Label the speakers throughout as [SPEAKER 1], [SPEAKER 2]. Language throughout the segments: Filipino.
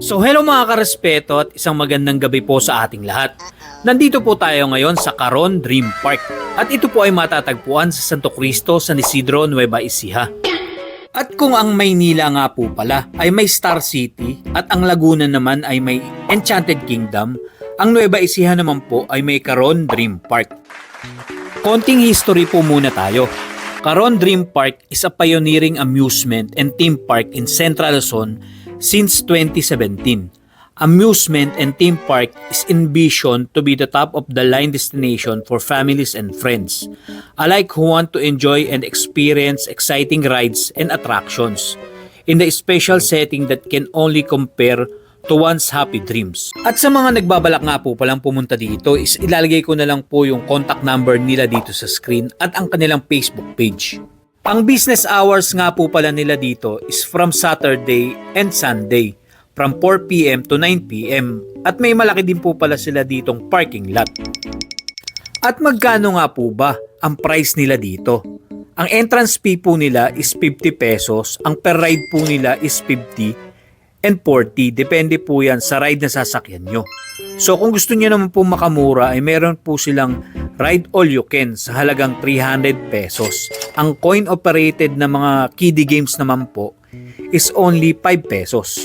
[SPEAKER 1] So hello mga karespeto at isang magandang gabi po sa ating lahat. Nandito po tayo ngayon sa Caron Dream Park at ito po ay matatagpuan sa Santo Cristo, San Isidro, Nueva Ecija. At kung ang Maynila nga po pala ay may Star City at ang Laguna naman ay may Enchanted Kingdom, ang Nueva Ecija naman po ay may Caron Dream Park. Konting history po muna tayo. Caron Dream Park is a pioneering amusement and theme park in Central Luzon since 2017. Amusement and theme park is envisioned to be the top-of-the-line destination for families and friends, alike who want to enjoy and experience exciting rides and attractions in the special setting that can only compare to one's happy dreams. At sa mga nagbabalak nga po palang pumunta dito is ilalagay ko na lang po yung contact number nila dito sa screen at ang kanilang Facebook page. Ang business hours nga po pala nila dito is from Saturday and Sunday from 4 p.m. to 9 p.m. At may malaki din po pala sila ditong parking lot. At magkano nga po ba ang price nila dito? Ang entrance fee po nila is 50 pesos, ang per ride po nila is 50 and 40. Depende po yan sa ride na sasakyan nyo. So kung gusto nyo naman po makamura ay meron po silang ride all you can sa halagang 300 pesos. Ang coin operated na mga kiddie games naman po is only 5 pesos.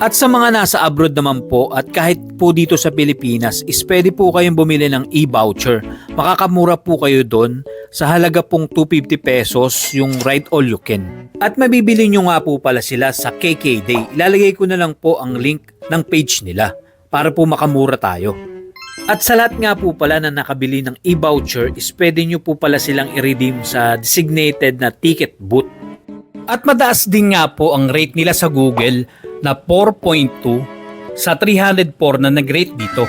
[SPEAKER 1] At sa mga nasa abroad naman po at kahit po dito sa Pilipinas is pwede po kayong bumili ng e-voucher. Makakamura po kayo doon sa halaga pong 250 pesos yung ride all you can. At mabibili nyo nga po pala sila sa KK Day. Ilalagay ko na lang po ang link ng page nila para po makamura tayo. At sa lahat nga po pala na nakabili ng e-voucher is pwede nyo po pala silang i-redeem sa designated na ticket booth. At mataas din nga po ang rate nila sa Google na 4.2 sa 304 na nag-rate dito.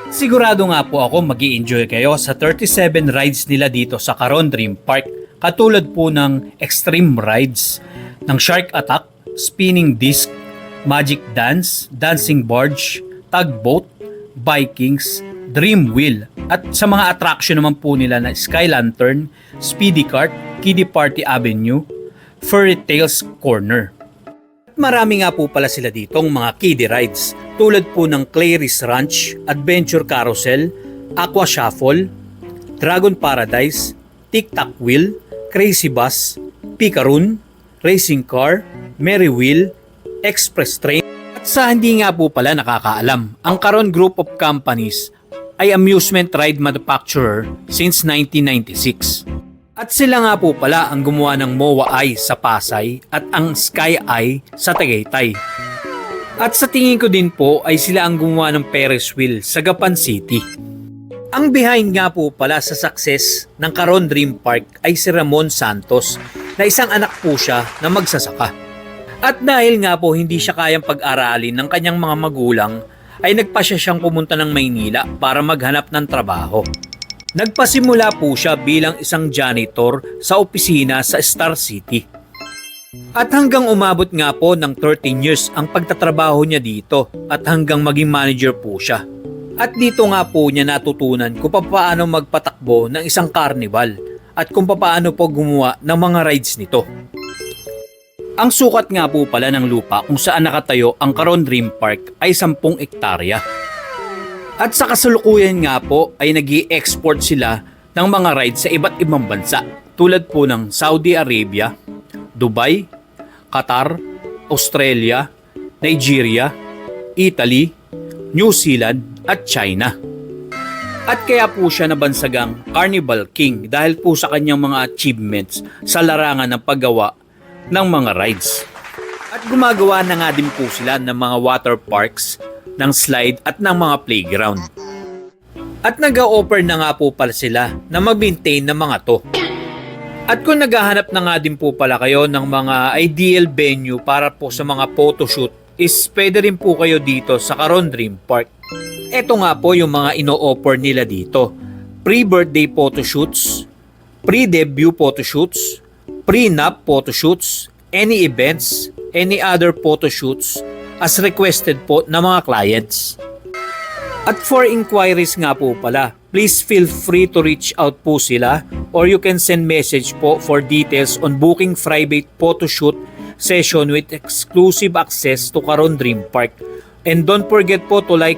[SPEAKER 1] Sigurado nga po ako mag-i-enjoy kayo sa 37 rides nila dito sa Caron Dream Park. Katulad po ng extreme rides ng Shark Attack, Spinning Disc, Magic Dance, Dancing Barge, Tugboat, Vikings, Dream Wheel. At sa mga attraction naman po nila na Sky Lantern, Speedy Cart, Kiddie Party Avenue, Fairy Tales Corner. Marami nga po pala sila ditong mga kiddie rides tulad po ng Clary's Ranch, Adventure Carousel, Aqua Shuffle, Dragon Paradise, Tic-Tac Wheel, Crazy Bus, Picaroon, Racing Car, Merry Wheel, Express Train. At sa hindi nga po pala nakakaalam, ang Caron Group of Companies ay amusement ride manufacturer since 1996. At sila nga po pala ang gumawa ng MOA Eye sa Pasay at ang Sky Eye sa Tagaytay. At sa tingin ko din po ay sila ang gumawa ng Ferris Wheel sa Gapan City. Ang behind nga po pala sa success ng Caron Dream Park ay si Ramon Santos na isang anak po siya na magsasaka. At dahil nga po hindi siya kayang pag-aralin ng kanyang mga magulang ay nagpasya siyang pumunta ng Maynila para maghanap ng trabaho. Nagpasimula po siya bilang isang janitor sa opisina sa Star City. At hanggang umabot nga po ng 13 years ang pagtatrabaho niya dito at hanggang maging manager po siya. At dito nga po niya natutunan kung paano magpatakbo ng isang carnival at kung paano po gumawa ng mga rides nito. Ang sukat nga po pala ng lupa kung saan nakatayo ang Caron Dream Park ay 10 ektarya. At sa kasalukuyan nga po ay nag-i-export sila ng mga rides sa iba't ibang bansa tulad po ng Saudi Arabia, Dubai, Qatar, Australia, Nigeria, Italy, New Zealand at China. At kaya po siya nabansagang Carnival King dahil po sa kanyang mga achievements sa larangan ng paggawa ng mga rides. At gumagawa na nga din po sila ng mga water parks, ng slide at ng mga playground. At nag-o-offer na nga po pala sila na mag-maintain ng mga to. At kung naghahanap na nga din po pala kayo ng mga ideal venue para po sa mga photoshoot is pwede rin po kayo dito sa Caron Dream Park. Ito nga po yung mga ino-offer nila dito. Pre-birthday photoshoots, pre-debut photoshoots, pre-nap photoshoots, any events, any other photoshoots as requested po ng mga clients. At for inquiries nga po pala, please feel free to reach out po sila or you can send message po for details on booking private photoshoot session with exclusive access to Caron Dream Park. And don't forget po to like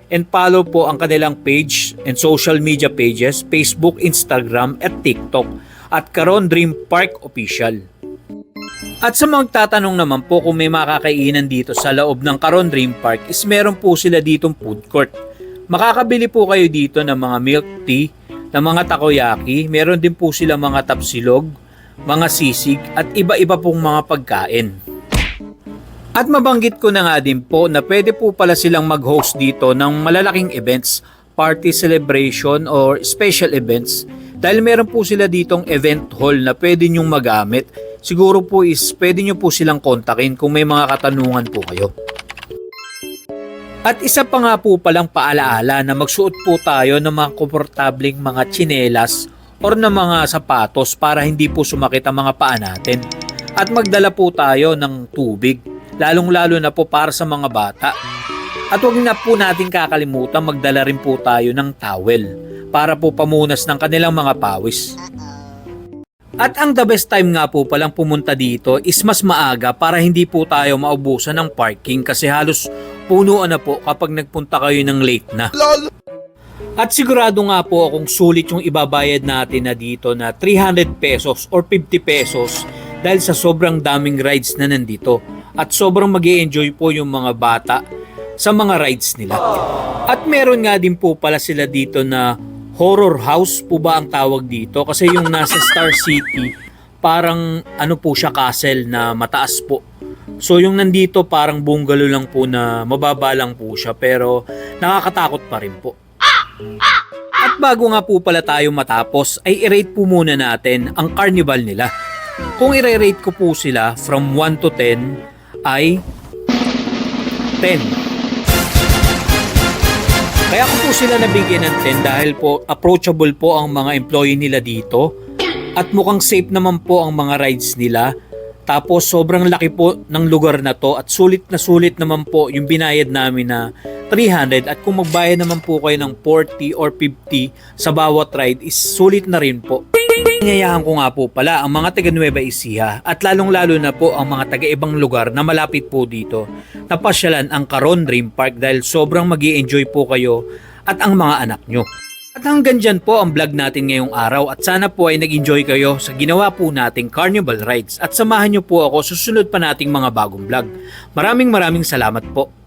[SPEAKER 1] and follow po ang kanilang page and social media pages, Facebook, Instagram at TikTok at Caron Dream Park Official. At sa mga tatanong naman po kung may makakainan dito sa loob ng Caron Dream Park is meron po sila ditong food court. Makakabili po kayo dito ng mga milk tea, ng mga takoyaki, meron din po sila mga tapsilog, mga sisig at iba-iba pong mga pagkain. At mabanggit ko na nga din po na pwede po pala silang mag-host dito ng malalaking events, party celebration or special events dahil meron po sila ditong event hall na pwede nyong magamit. Siguro po is pwede nyo po silang kontakin kung may mga katanungan po kayo. At isa pa nga po palang paalaala na magsuot po tayo ng mga komportabling mga tsinelas or ng mga sapatos para hindi po sumakit ang mga paa natin. At magdala po tayo ng tubig, lalong-lalo na po para sa mga bata. At huwag na po natin kakalimutan magdala rin po tayo ng towel para po pamunas ng kanilang mga pawis. At ang the best time nga po palang pumunta dito is mas maaga para hindi po tayo maubusan ng parking kasi halos punuan na po kapag nagpunta kayo ng late na. At sigurado nga po akong sulit yung ibabayad natin na dito na 300 pesos or 50 pesos dahil sa sobrang daming rides na nandito. At sobrang mag-i-enjoy po yung mga bata sa mga rides nila. At meron nga din po pala sila dito na horror house po ba ang tawag dito? Kasi yung nasa Star City, parang ano po siya, castle na mataas po. So yung nandito parang bungalow lang po na mababa lang po siya pero nakakatakot pa rin po. At bago nga po pala tayo matapos ay i-rate po muna natin ang carnival nila. Kung i-rate ko po sila from 1 to 10 ay 10. Kaya ko po sila nabigyan ng 10 dahil po approachable po ang mga employee nila dito at mukhang safe naman po ang mga rides nila. Tapos sobrang laki po ng lugar na to at sulit naman po yung binayad namin na 300 at kung magbayad naman po kayo ng 40 or 50 sa bawat ride is sulit na rin po. Ingayahan ko nga po pala ang mga taga Nueva Ecija at lalong-lalo na po ang mga taga-ibang lugar na malapit po dito na pasyalan ang Caron Dream Park dahil sobrang mag-i-enjoy po kayo at ang mga anak nyo. At hanggang dyan po ang vlog natin ngayong araw at sana po ay nag-enjoy kayo sa ginawa po nating carnival rides at samahan nyo po ako sa susunod pa nating mga bagong vlog. Maraming salamat po.